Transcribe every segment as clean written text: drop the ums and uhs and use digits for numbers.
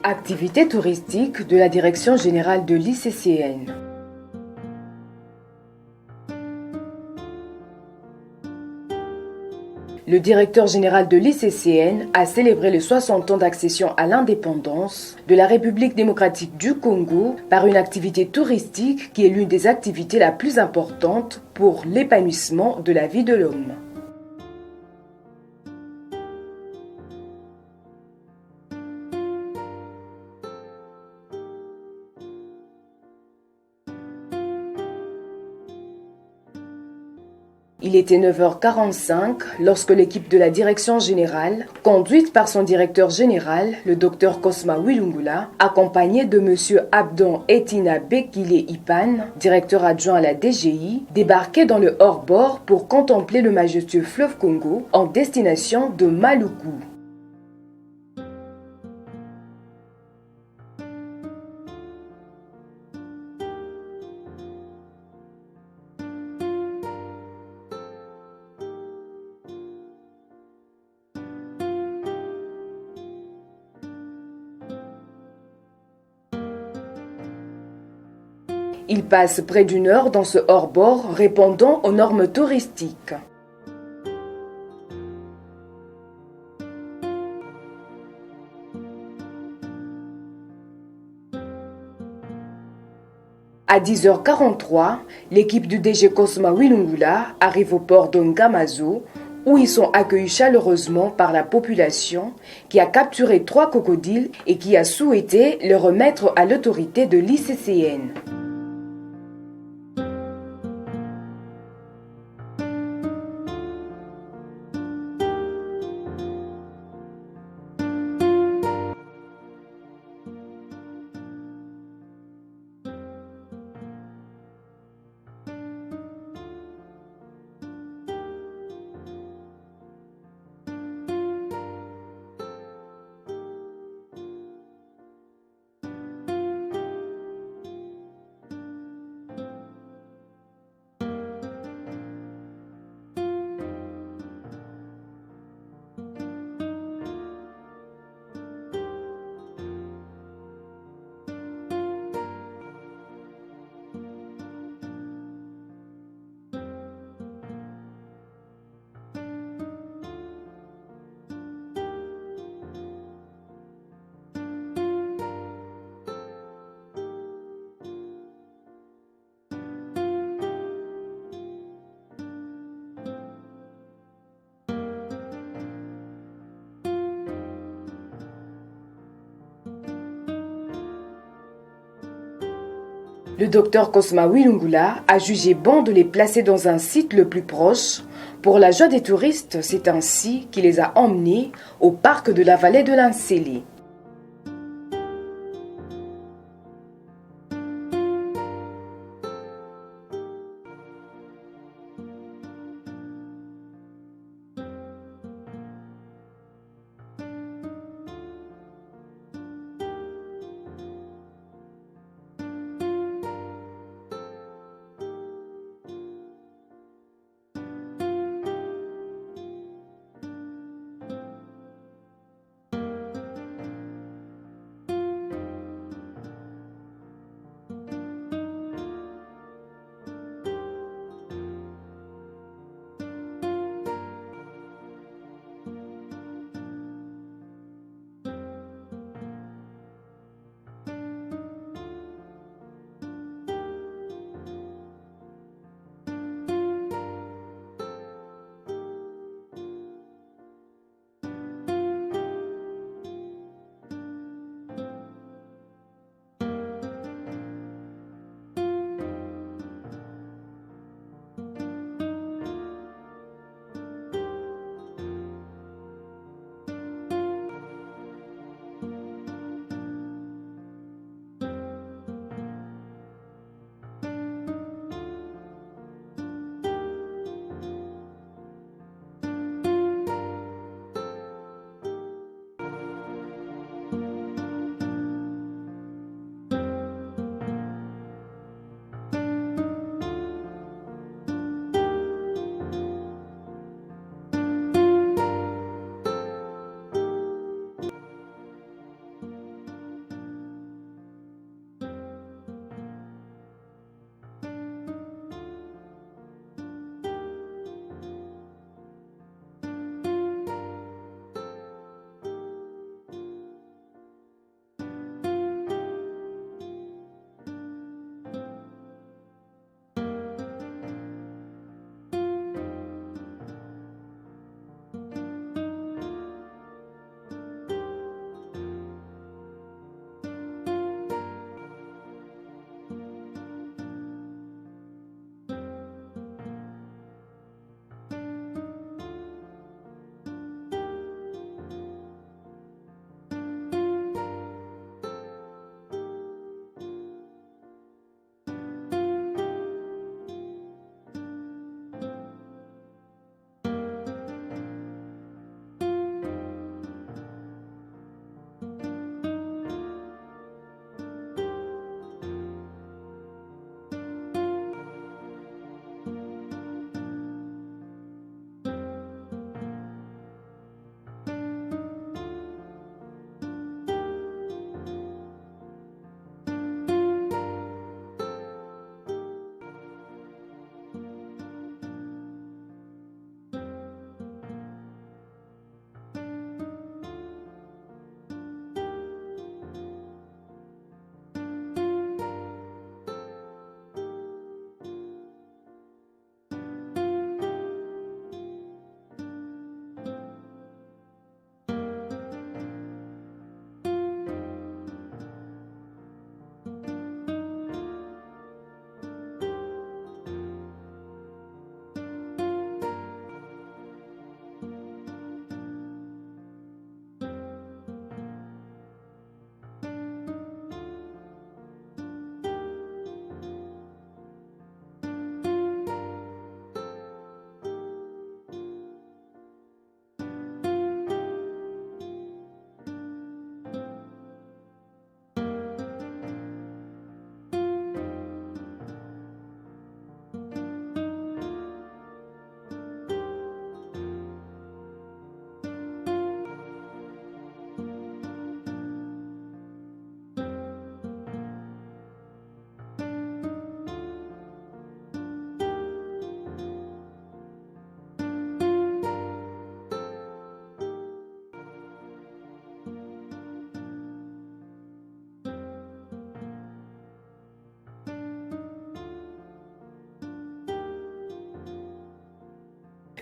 Activité touristique de la Direction générale de l'ICCN. Le directeur général de l'ICCN a célébré les 60 ans d'accession à l'indépendance de la République démocratique du Congo par une activité touristique qui est l'une des activités la plus importante pour l'épanouissement de la vie de l'homme. Il était 9h45 lorsque l'équipe de la direction générale, conduite par son directeur général, le Dr Cosma Wilungula, accompagné de M. Abdon Etina Bekile Ipan, directeur adjoint à la DGI, débarquait dans le hors-bord pour contempler le majestueux fleuve Congo en destination de Maluku. Il passe près d'une heure dans ce hors-bord répondant aux normes touristiques. À 10h43, l'équipe du DG Cosma Wilungula arrive au port de Ngamazo, où ils sont accueillis chaleureusement par la population qui a capturé 3 crocodiles et qui a souhaité les remettre à l'autorité de l'ICCN. Le docteur Cosma Wilungula a jugé bon de les placer dans un site le plus proche. Pour la joie des touristes, c'est ainsi qu'il les a emmenés au parc de la vallée de l'Ansélé.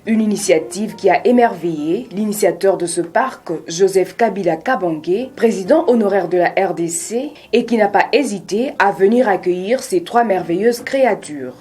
Une initiative qui a émerveillé l'initiateur de ce parc, Joseph Kabila Kabange, président honoraire de la RDC, et qui n'a pas hésité à venir accueillir ces 3 merveilleuses créatures.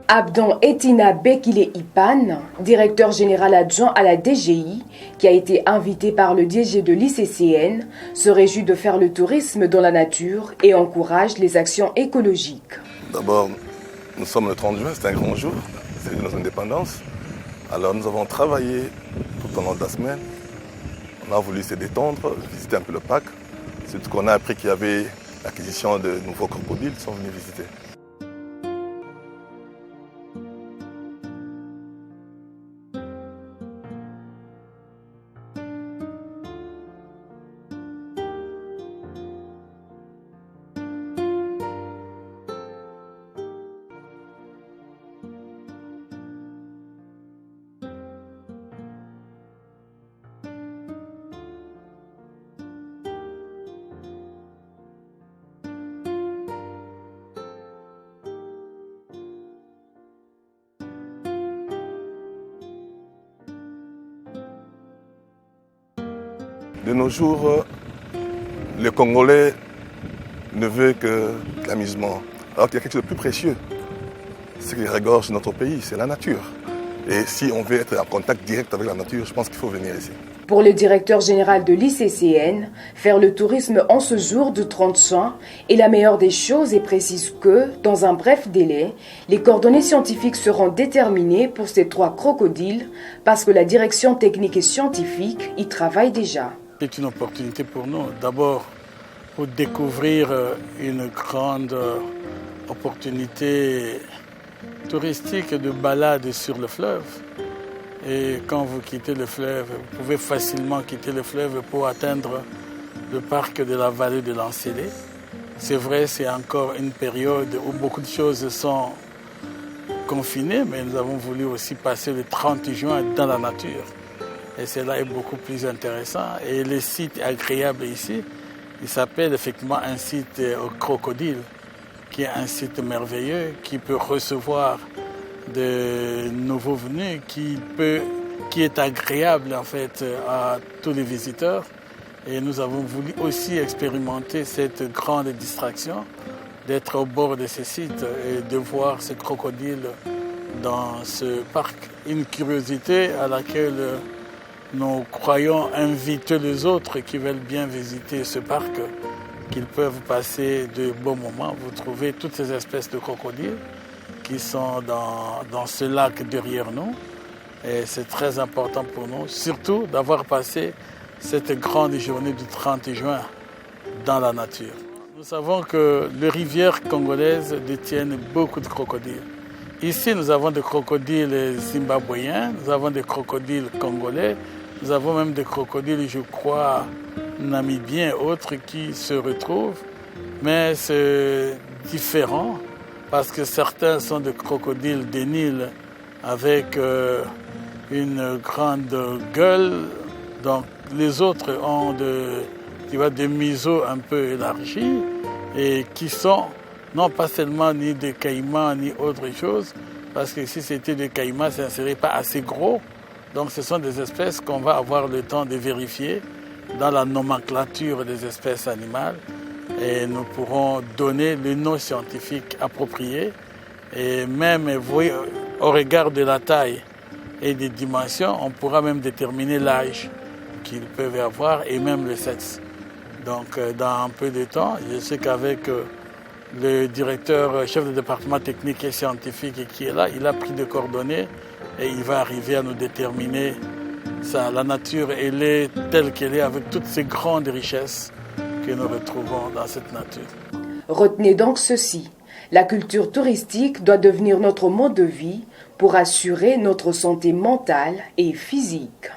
Abdon Etina Bekile Ipan, directeur général adjoint à la DGI, qui a été invité par le DG de l'ICCN, se réjouit de faire le tourisme dans la nature et encourage les actions écologiques. D'abord, nous sommes le 30 juin, c'est un grand jour, c'est notre indépendance. Alors nous avons travaillé tout au long de la semaine. On a voulu se détendre, visiter un peu le parc. C'est ce qu'on a appris qu'il y avait l'acquisition de nouveaux crocodiles, ils sont venus visiter. De nos jours, le Congolais ne veut que l'amusement. Alors qu'il y a quelque chose de plus précieux. Ce qui regorge notre pays, c'est la nature. Et si on veut être en contact direct avec la nature, je pense qu'il faut venir ici. Pour le directeur général de l'ICCN, faire le tourisme en ce jour de 30 juin est la meilleure des choses et précise que, dans un bref délai, les coordonnées scientifiques seront déterminées pour ces 3 crocodiles parce que la direction technique et scientifique y travaille déjà. C'est une opportunité pour nous, d'abord pour découvrir une grande opportunité touristique de balade sur le fleuve. Et quand vous quittez le fleuve, vous pouvez facilement quitter le fleuve pour atteindre le parc de la vallée de l'Ancélé. C'est vrai, c'est encore une période où beaucoup de choses sont confinés, mais nous avons voulu aussi passer le 30 juin dans la nature. Et cela est beaucoup plus intéressant. Et le site agréable ici, il s'appelle effectivement un site au crocodile, qui est un site merveilleux, qui peut recevoir de nouveaux venus, qui est agréable en fait à tous les visiteurs. Et nous avons voulu aussi expérimenter cette grande distraction d'être au bord de ce site et de voir ce crocodile dans ce parc. Une curiosité à laquelle nous croyons inviter les autres qui veulent bien visiter ce parc, qu'ils peuvent passer de bons moments. Vous trouvez toutes ces espèces de crocodiles qui sont dans ce lac derrière nous. Et c'est très important pour nous, surtout d'avoir passé cette grande journée du 30 juin dans la nature. Nous savons que les rivières congolaises détiennent beaucoup de crocodiles. Ici, nous avons des crocodiles zimbabwéens, nous avons des crocodiles congolais, nous avons même des crocodiles, je crois, namibiens et autres qui se retrouvent. Mais c'est différent parce que certains sont des crocodiles des Nils avec une grande gueule. Donc les autres ont des museaux un peu élargis et qui sont non pas seulement ni des caïmans ni autre chose, parce que si c'était des caïmans, ça ne serait pas assez gros. Donc ce sont des espèces qu'on va avoir le temps de vérifier dans la nomenclature des espèces animales et nous pourrons donner le nom scientifique approprié et même au regard de la taille et des dimensions, on pourra même déterminer l'âge qu'ils peuvent avoir et même le sexe. Donc dans un peu de temps, je sais qu'avec le directeur chef de département technique et scientifique qui est là, il a pris des coordonnées et il va arriver à nous déterminer ça. La nature, elle est telle qu'elle est avec toutes ces grandes richesses que nous retrouvons dans cette nature. Retenez donc ceci. La culture touristique doit devenir notre mode de vie pour assurer notre santé mentale et physique.